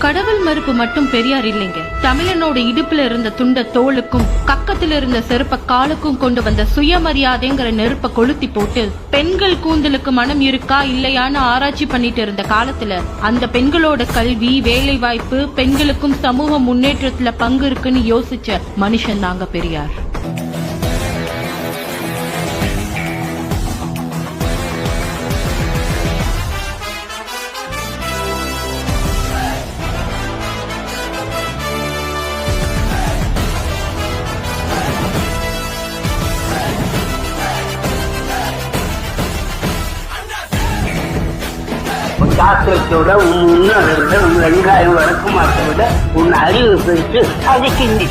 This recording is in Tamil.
கடவுள் மறுப்பு மட்டும் பெரியார் இல்லைங்க. தமிழனோட இடுப்புல இருந்த துண்ட தோளுக்கும் கக்கத்துல இருந்த செருப்ப காலுக்கும் கொண்டு வந்த சுயமரியாதைங்கிற நெருப்ப கொளுத்தி போட்டு பெண்கள் கூந்தலுக்கு மனம் இருக்கா இல்லையான்னு ஆராய்ச்சி பண்ணிட்டு இருந்த காலத்துல அந்த பெண்களோட கல்வி, வேலை வாய்ப்பு, பெண்களுக்கும் சமூக முன்னேற்றத்துல பங்கு இருக்குன்னு யோசிச்ச மனுஷன் தாங்க பெரியார். சாஸ்திரத்தோட உன் முன்னோட விட உன் வெங்காயம் வழக்கமாக்க விட உன் அறிவு பெற்று அதை கிண்டி